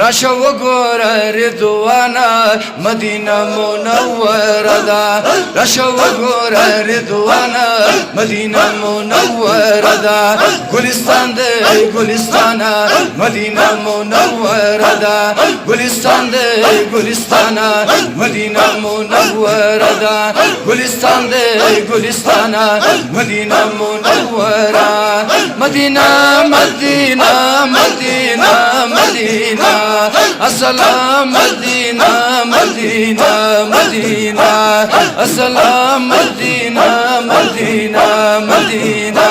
راشو وګور رضوانا مدینه منوره ده راشو وګور رضوانا مدینه منوره ده ګلستان د ګلستانا مدینه منوره ده ګلستان د ګلستانا مدینه منوره ده ګلستان د ګلستانا مدینه منوره مدینه مدینه مدینه مدینہ السلام مدینہ مدینہ مدینہ السلام مدینہ مدینہ مدینہ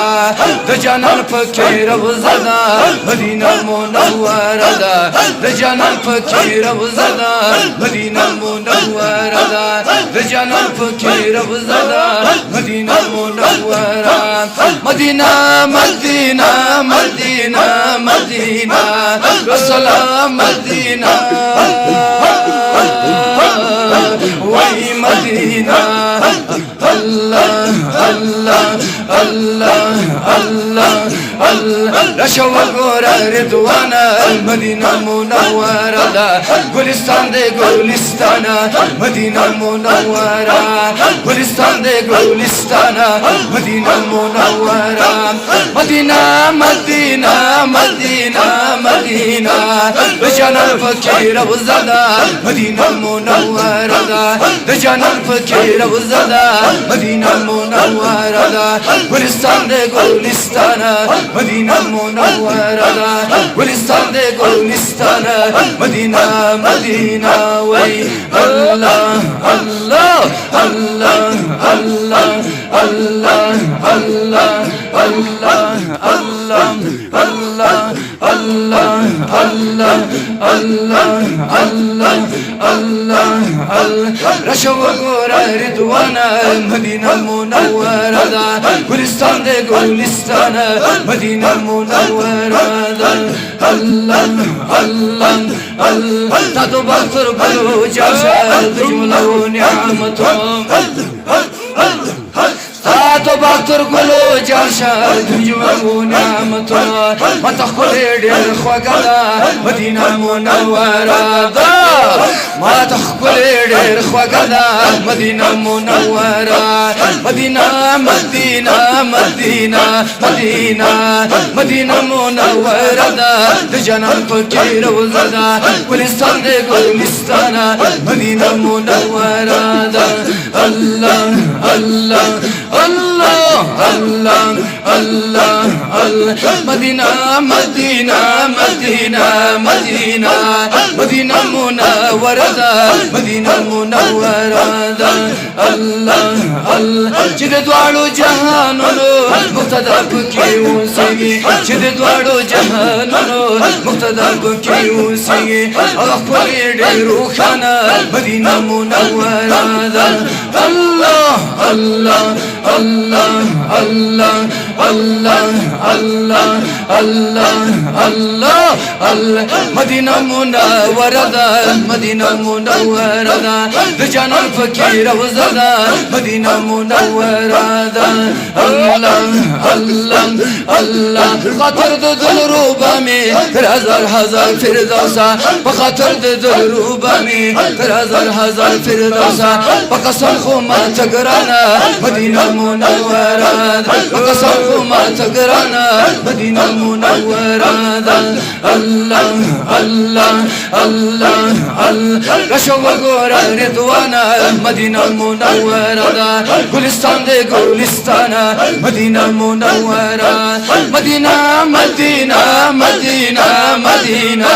د جانان فقیر وزدا مدینہ منوره ده د جانان فقیر وزدا مدینہ منوره ده د جانان فقیر وزدا مدینہ منوره مدینہ مدینہ مدینہ مدینہ السلام مدینہ وہی مدینہ اللہ اللہ اللہ اللہ راشو وګور رضوانا مدینه منوره ده ګلستان د ګلستانا مدینه منوره ګلستان د ګلستانا مدینه منوره مدینه مدینه مدینه مدینه د جانان فقیر وزدا مدینه منوره ده د جانان فقیر وزدا مدینه منوره ده ګلستان د ګلستانا مدینہ منوره گلستان دے گلستان مدینہ مدینہ وی اللہ اللہ اللہ اللہ اللہ اللہ اللہ اللہ اللہ اللہ اللہ اللہ اللہ اللہ راشو وګور رضوانا مدینہ منوره ده ګلستان دے ګلستان مدینہ منوره ده الله الله الله تدو بخر گلو جاشد جملو نعمتهم تو باتر گلو جاشد جملو نعمتهم متخلی ډیر خوږه ده مدینہ منوره ده ما تخلی ډیر خوږه ده مدینہ منوره مدینہ مدینہ مدینہ مدینہ مدینہ منوره ده د جانان فقیر وزدا ګلستان د ګلستانا مدینہ منوره ده الله الله الله الله الله الله مدینہ مدینہ مدینہ مدینہ مدینہ منوره ده مدینہ منوره ده الله الله چې د دواړو جهانونو مقتدا پکې اوسېږي چې د دواړو جهانونو مقتدا پکې اوسېږي هغه خپل ډېر روښانه مدینہ منوره ده الله الله الله الله الله الله الله الله الله مدینہ منوره ده مدینہ منوره ده د جانان فقیر وزدا مدینہ منوره ده الله الله الله خاطر د دلروبه می تر هزار هزار فردوسا په خاطر د دلروبه می تر هزار هزار فردوسا په قسم خو ما تګرانا مدینہ منوره په قسم خو ما تګرانا مدینہ منوره الله الله الله الله راشو وګور رضوانا مدینہ منوره ده ګلستان د ګلستانا مدینہ منوره مدینہ مدینہ مدینہ مدینہ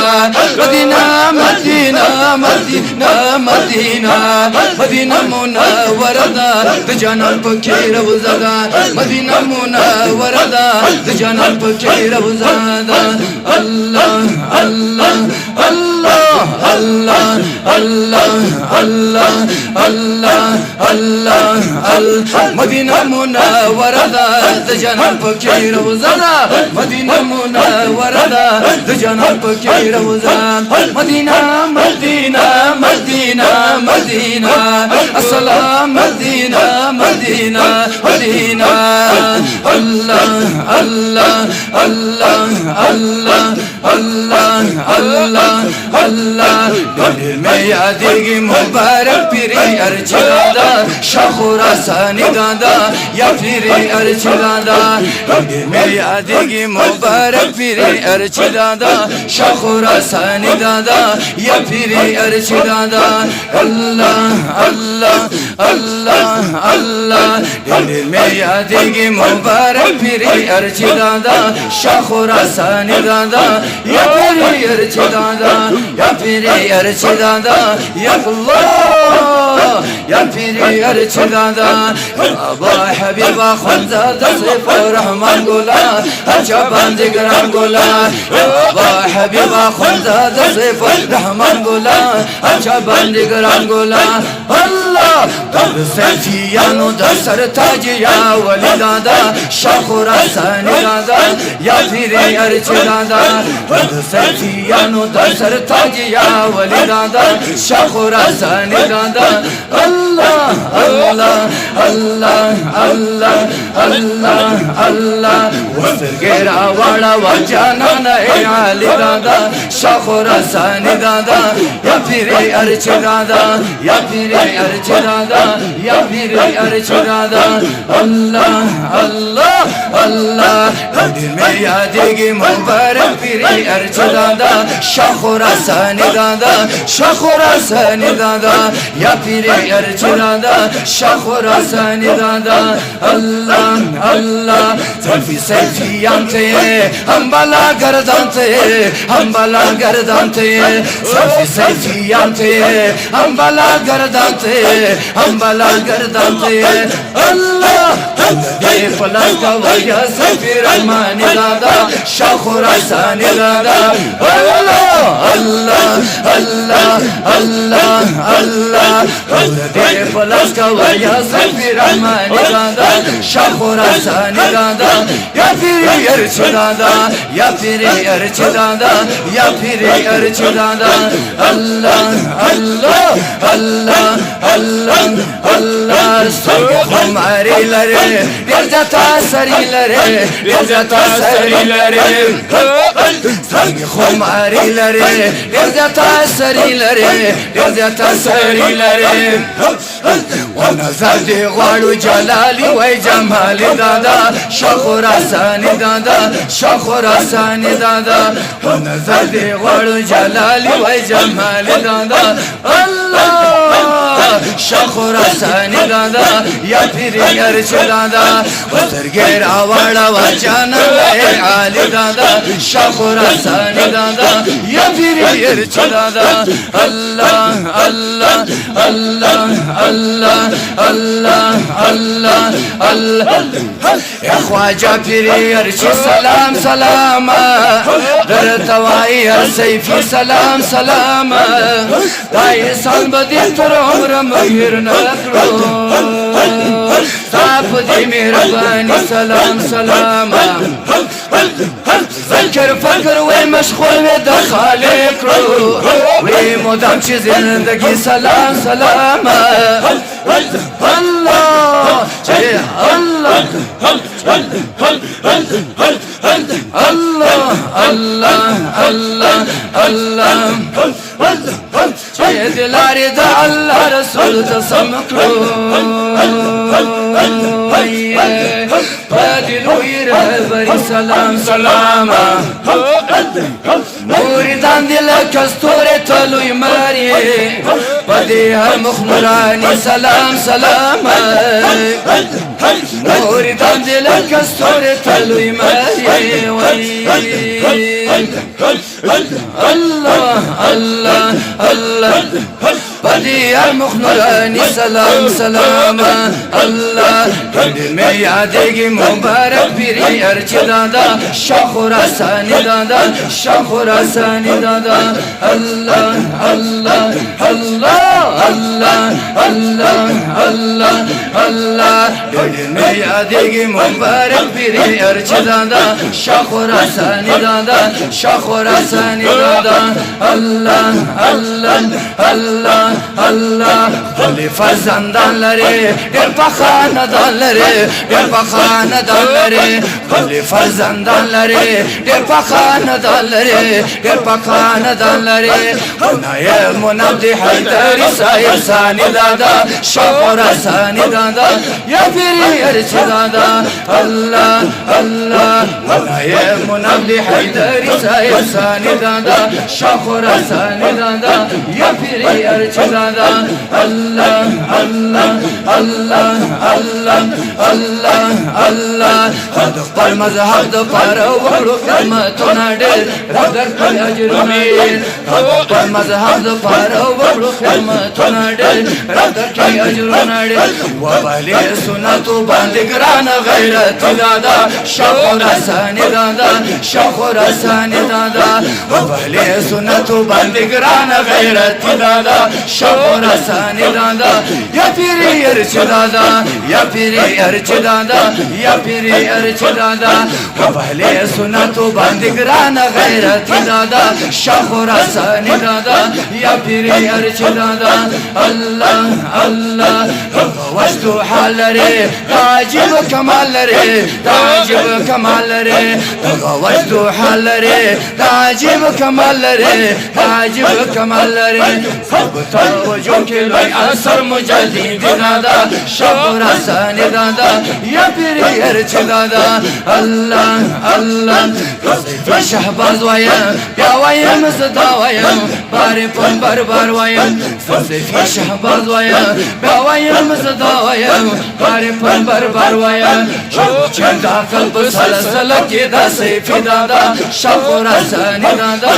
مدینہ مدینہ مدینہ مدینہ مدینہ منوره ده د جانان فقیر وزدا مدینہ منوره ده د جانان فقیر وزدا الله الله الله الله الله الله الله الله مدینہ منوره ده د جانان فقیر وزدا مدینہ منوره ده د جانان پکی روزا مدینہ مدینہ مدینہ مدینہ السلام مدینہ مدینہ مدینہ اللہ اللہ اللہ اللہ اللہ اللہ اللہ دل میں یادگی مبارک پیری ارچ دادا شخورا سانی دادا یا پیری ارچ دادا دل میں یادگی مبارک پیری ارچ دادا شخورا سانی دادا یا پیری ارچ دادا اللہ اللہ اللہ اللہ دل میں یادگی مبارک پیری ارچ دادا شخورا سانی دادا یا پیری ارچ دادا یا پیری ارچ دادا یا اللہ یا پیری ارچ دادا ابا حبیبا خونزادا سیف رحمان گولا اچھا باندی گران گولا ابا حبیبا خونزادا سیف رحمان گولا اچھا باندی گران گولا اللہ در سیفیانو در سر تاج یا ولی دادا شاخورا سانی دادا یا پیری ارچ دادا در سیفیانو در سر تاج یا ولی دادا شاخورا سانی دادا اللہ اللہ اللہ اللہ اللہ اللہ وسر گیرا واڑا واجانا نئے عالی دادا شاخورا سانی دادا یا پیری ارچ دادا یا پیری ارچ دادا یا پیری ارچ دادا اللہ اللہ اللہ دل میں یادگی مبارک پیری ارچ دادا شاخورا سانی دادا شاخورا سانی دادا یا پیری ارچ دادا شاخورا سانی دادا اللہ اللہ زلفی سیفیان تے ہم بالا گردان تے ہم بالا گردان تے زلفی سیفیان تے ہم بالا گردان تے ہم بالا گردان تے اللہ دے پلس کا وجہ سفی رحمانی دادا شاخورا سانی دادا اللہ اللہ اللہ اللہ اللہ دے پلس کا وجہ سفی رحمانی دادا شاخورا سانی دادا یا پیری ارچ دادا یا پیری ارچ دادا یا پیری ارچ دادا اللہ اللہ اللہ اللہ اللہ سنگ ہماری لرے رزتا سری لرے رزتا سری لرے سنگ ہماری لرے رزتا سری لرے رزتا سری لرے ونظر دی غاڑو جلالی وی جمالی دادا شاخورا سانی دادا شاخورا سانی دادا ونظر دی غاڑو جلالی وی جمالی دادا اللہ شاخورا سانی دادا یا پیری ارچ دادا وزر گیرا واڑا واجانا لے عالی دادا شاخورا سانی دادا یا پیری ارچ دادا اللہ اللہ اللہ اللہ اللہ اللہ اللہ یا خواجہ پیری ارچ سلام سلام در توائی ار سیفی سلام سلام دائی سال بدی تر عمر مہر نکرو صاف دی مہربانی سلام سلام ذکر فکر وی مشغول وی دا خالق رو وی مدام چی زندگی سلام سلام اللہ اللہ اللہ اللہ اللہ اللہ دلاری دا اللہ رسول دا سمکرو پادلوی رہبری سلام سلام نوری دان دل کستور تلوی ماری پدی ہر مخمرانی سلام سلام نوری دان دل کستور تلوی ماری اللہ اللہ اللہ بدی مخنورانی سلام سلام الله می یادگی مبارک پیری ارچ دادا شاه خراسانی دادا شاه خراسانی دادا الله الله الله الله الله الله الله می یادگی مبارک پیری ارچ دادا شاه خراسانی دادا شاه خراسانی دادا الله الله الله الله خلی فرزندانلری در پخاندانلری در پخاندانلری خلی فرزندانلری در پخاندانلری در پخاندانلری خنای منبدی حیدری صاحب ثانی دادا شاه خراسانی دادا یا پیری ارچ دادا الله الله خنای منبدی حیدری صاحب ثانی دادا شاه خراسانی دادا یا پیری ارچ دادا الله الله الله الله الله الله خد پر مذهب د پر وړو خدمتونه ډېر راځر کړی اجرونه خد پر مذهب د پر وړو خدمتونه ډېر راځر کړی اجرونه ډېر و بلې سنتو باندې ګران غیرت دادا شاه خراسانی دادا شاه خراسانی دادا و بلې سنتو باندې ګران غیرت دادا شاه خراسانی دادا یا پیری ارچ دادا یا پیری ارچ دادا یا پیری ارچ دادا و بهله سنتو باندې ګران غیرت دادا شاه خراسانی دادا یا پیری ارچ دادا الله الله وجدو حال لري عجيب كمال لري عجيب كمال لري وجدو حال لري عجيب كمال لري عجيب كمال لري توجه کې لوی اثر مجدد دادا شاه خراسانی دادا یا پیری ارچ دادا الله الله صفی شهباز وایم بیا وایم زدا وایم بار پن بار بار وایم صفی شهباز وایم بیا وایم زدا وایم بار پن بار بار وایم چند داخل په سلسله کې دا صفی دادا شاه خراسانی دادا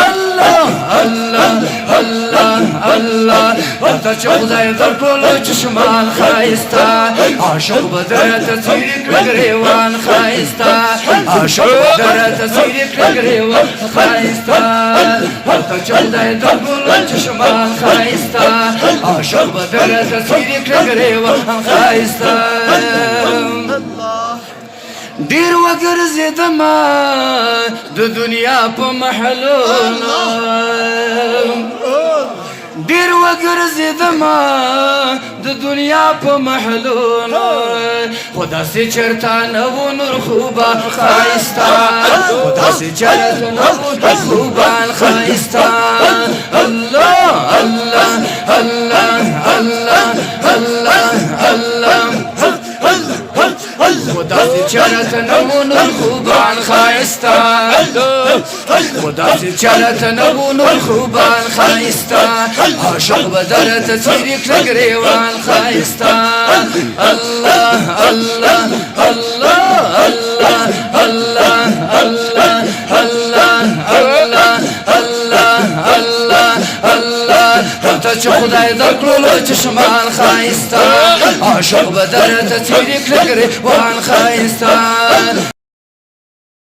الله الله الله الله تا چې خدای در ټولو چشمان ښایسته عاشق به درته څیرې کړه ګریوان ښایسته عاشق به درته څیرې کړه ګریوان ښایسته تا چې خدای در ټولو چشمان ښایسته عاشق به درته څیرې کړه ګریوان ښایسته ډېر وګرځېدمه د دنیا په محلونو ډېر وګرځېدمه د دنیا په محلونو خو داسې چېرته نه و نور خوبان ښایسته خو داسې چېرته نه و نور خوبان ښایسته الله الله الله الله الله الله خدا سے چرت نمون خوبان خائستہ خدا سے چرت نمون خوبان خائستہ عاشق بدرت سیرک لگریوان خائستہ اللہ اللہ اللہ اللہ اللہ اللہ اللہ اللہ اللہ اللہ اللہ تا چې خدای درکړلو چشمان ښایسته عاشق به درته څیرې کړه ګریوان ښایسته